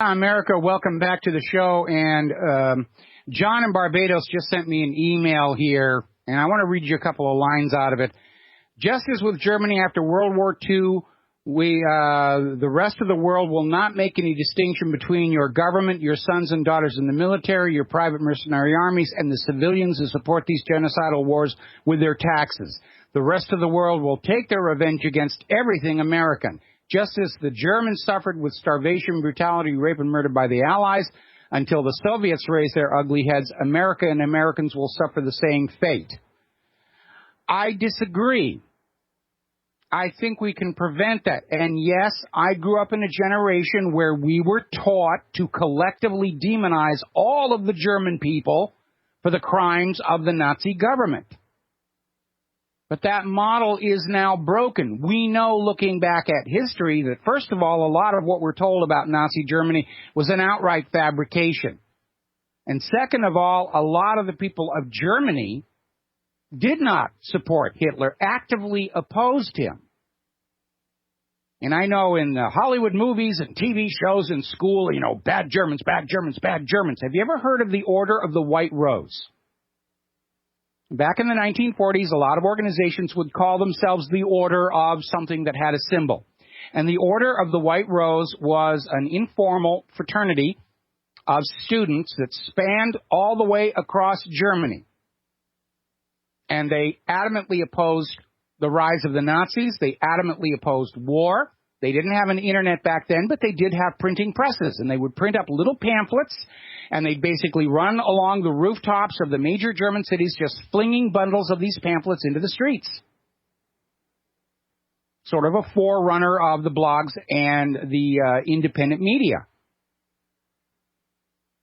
America, welcome back to the show. And John in Barbados just sent me an email here, and I want to read you a couple of lines out of it. Just as with Germany after World War II, the rest of the world will not make any distinction between your government, your sons and daughters in the military, your private mercenary armies, and the civilians who support these genocidal wars with their taxes. The rest of the world will take their revenge against everything American. Just as the Germans suffered with starvation, brutality, rape, and murder by the Allies, until the Soviets raised their ugly heads, America and Americans will suffer the same fate. I disagree. I think we can prevent that. And yes, I grew up in a generation where we were taught to collectively demonize all of the German people for the crimes of the Nazi government. But that model is now broken. We know, looking back at history, that first of all, a lot of what we're told about Nazi Germany was an outright fabrication. And second of all, a lot of the people of Germany did not support Hitler, actively opposed him. And I know in Hollywood movies and TV shows in school, bad Germans, bad Germans, bad Germans. Have you ever heard of the Order of the White Rose? Back in the 1940s, a lot of organizations would call themselves the Order of something that had a symbol. And the Order of the White Rose was an informal fraternity of students that spanned all the way across Germany. And they adamantly opposed the rise of the Nazis. They adamantly opposed war. They didn't have an internet back then, but they did have printing presses. And they would print up little pamphlets, and they'd basically run along the rooftops of the major German cities, just flinging bundles of these pamphlets into the streets. Sort of a forerunner of the blogs and the independent media.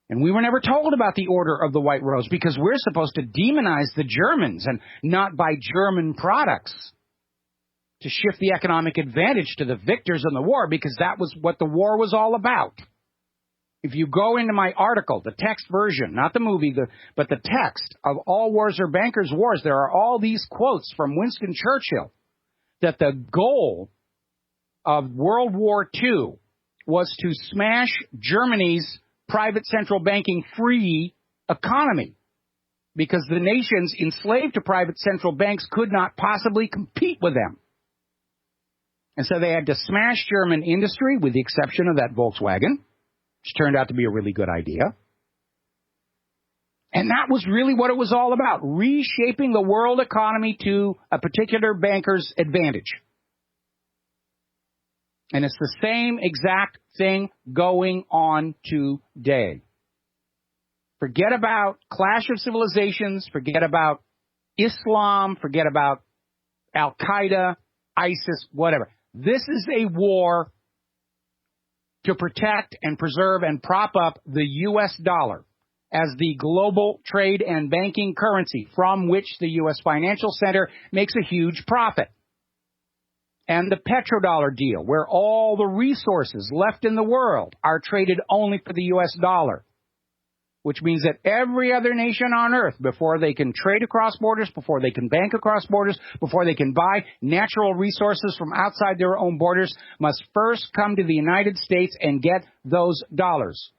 And we were never told about the Order of the White Rose because we're supposed to demonize the Germans and not buy German products to shift the economic advantage to the victors in the war, because that was what the war was all about. If you go into my article, the text version, not the movie, but the text of All Wars Are Bankers' Wars, there are all these quotes from Winston Churchill that the goal of World War II was to smash Germany's private central banking free economy, because the nations enslaved to private central banks could not possibly compete with them. And so they had to smash German industry, with the exception of that Volkswagen, which turned out to be a really good idea. And that was really what it was all about, reshaping the world economy to a particular banker's advantage. And it's the same exact thing going on today. Forget about Clash of Civilizations, forget about Islam, forget about Al-Qaeda, ISIS, whatever. This is a war to protect and preserve and prop up the U.S. dollar as the global trade and banking currency from which the U.S. financial center makes a huge profit. And the petrodollar deal, where all the resources left in the world are traded only for the U.S. dollar, which means that every other nation on earth, before they can trade across borders, before they can bank across borders, before they can buy natural resources from outside their own borders, must first come to the United States and get those dollars,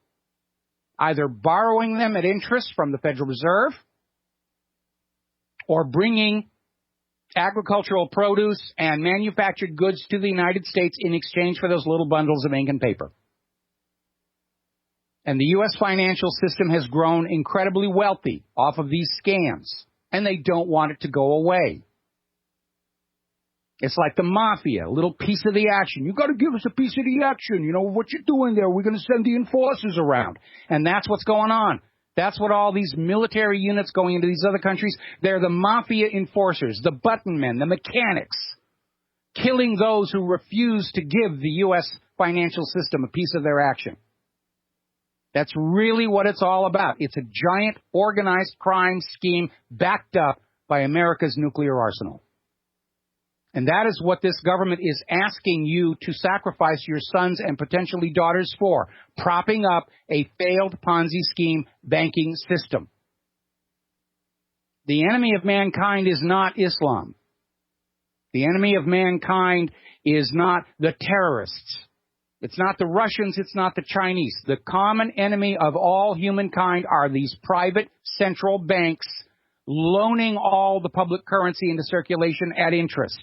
either borrowing them at interest from the Federal Reserve or bringing agricultural produce and manufactured goods to the United States in exchange for those little bundles of ink and paper. And the U.S. financial system has grown incredibly wealthy off of these scams, and they don't want it to go away. It's like the mafia, a little piece of the action. You got to give us a piece of the action. You know what you're doing there. We're going to send the enforcers around. And that's what's going on. That's what all these military units going into these other countries, they're the mafia enforcers, the button men, the mechanics, killing those who refuse to give the U.S. financial system a piece of their action. That's really what it's all about. It's a giant organized crime scheme backed up by America's nuclear arsenal. And that is what this government is asking you to sacrifice your sons and potentially daughters for, propping up a failed Ponzi scheme banking system. The enemy of mankind is not Islam. The enemy of mankind is not the terrorists. It's not the Russians. It's not the Chinese. The common enemy of all humankind are these private central banks loaning all the public currency into circulation at interest,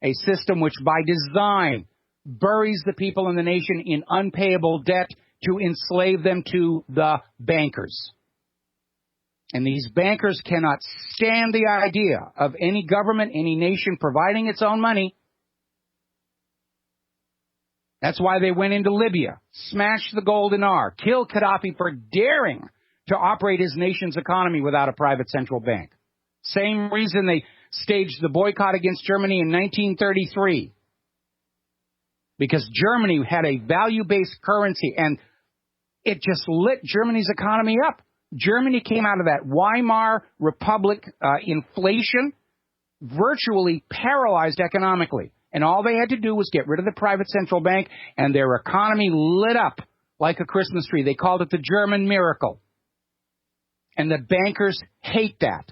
a system which by design buries the people in the nation in unpayable debt to enslave them to the bankers. And these bankers cannot stand the idea of any government, any nation providing its own money. That's why they went into Libya, smashed the gold dinar, killed Gaddafi for daring to operate his nation's economy without a private central bank. Same reason they staged the boycott against Germany in 1933. Because Germany had a value-based currency, and it just lit Germany's economy up. Germany came out of that Weimar Republic inflation virtually paralyzed economically. And all they had to do was get rid of the private central bank, and their economy lit up like a Christmas tree. They called it the German miracle. And the bankers hate that.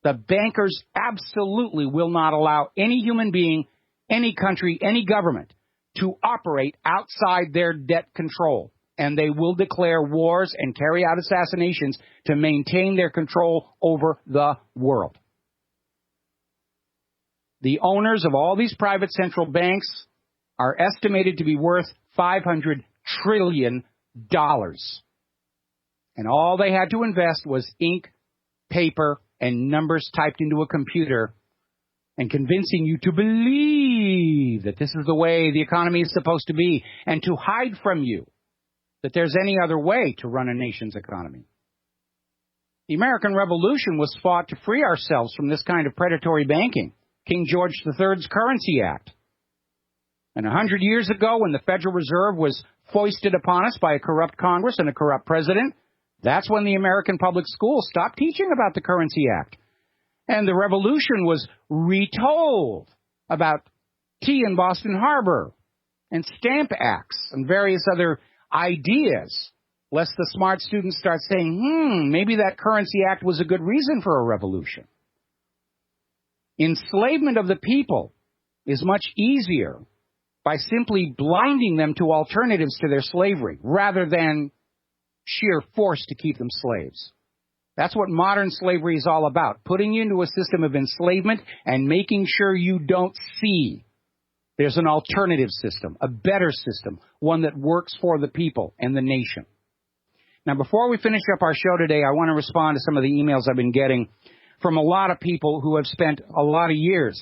The bankers absolutely will not allow any human being, any country, any government to operate outside their debt control. And they will declare wars and carry out assassinations to maintain their control over the world. The owners of all these private central banks are estimated to be worth $500 trillion. And all they had to invest was ink, paper, and numbers typed into a computer and convincing you to believe that this is the way the economy is supposed to be and to hide from you that there's any other way to run a nation's economy. The American Revolution was fought to free ourselves from this kind of predatory banking. King George III's Currency Act. And 100 years ago, when the Federal Reserve was foisted upon us by a corrupt Congress and a corrupt president, that's when the American public schools stopped teaching about the Currency Act. And the Revolution was retold about tea in Boston Harbor and stamp acts and various other ideas, lest the smart students start saying, maybe that Currency Act was a good reason for a revolution. Enslavement of the people is much easier by simply blinding them to alternatives to their slavery rather than sheer force to keep them slaves. That's what modern slavery is all about, putting you into a system of enslavement and making sure you don't see there's an alternative system, a better system, one that works for the people and the nation. Now, before we finish up our show today, I want to respond to some of the emails I've been getting from a lot of people who have spent a lot of years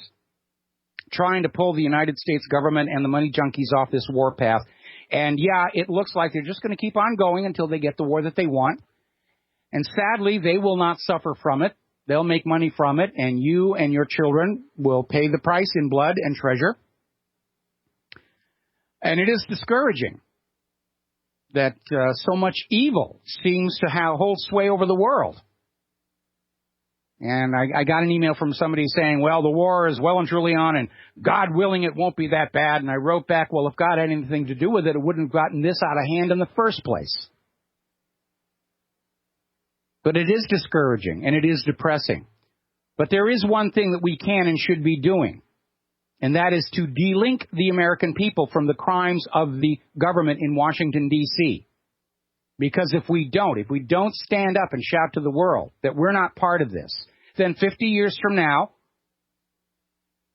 trying to pull the United States government and the money junkies off this warpath. And yeah, it looks like they're just going to keep on going until they get the war that they want. And sadly, they will not suffer from it. They'll make money from it, and you and your children will pay the price in blood and treasure. And it is discouraging that so much evil seems to hold sway over the world. And I got an email from somebody saying, well, the war is well and truly on, and God willing, it won't be that bad. And I wrote back, well, if God had anything to do with it, it wouldn't have gotten this out of hand in the first place. But it is discouraging, and it is depressing. But there is one thing that we can and should be doing, and that is to delink the American people from the crimes of the government in Washington, D.C., because if we don't stand up and shout to the world that we're not part of this, then 50 years from now,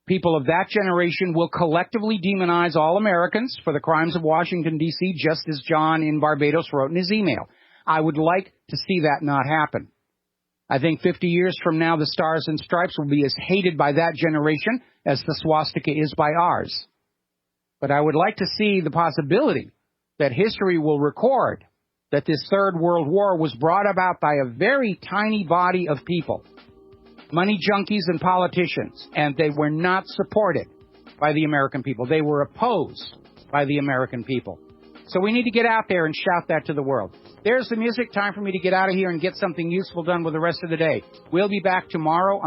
people of that generation will collectively demonize all Americans for the crimes of Washington, D.C., just as John in Barbados wrote in his email. I would like to see that not happen. I think 50 years from now, the Stars and Stripes will be as hated by that generation as the swastika is by ours. But I would like to see the possibility that history will record that this Third World War was brought about by a very tiny body of people, money junkies and politicians, and they were not supported by the American people. They were opposed by the American people. So we need to get out there and shout that to the world. There's the music. Time for me to get out of here and get something useful done with the rest of the day. We'll be back tomorrow.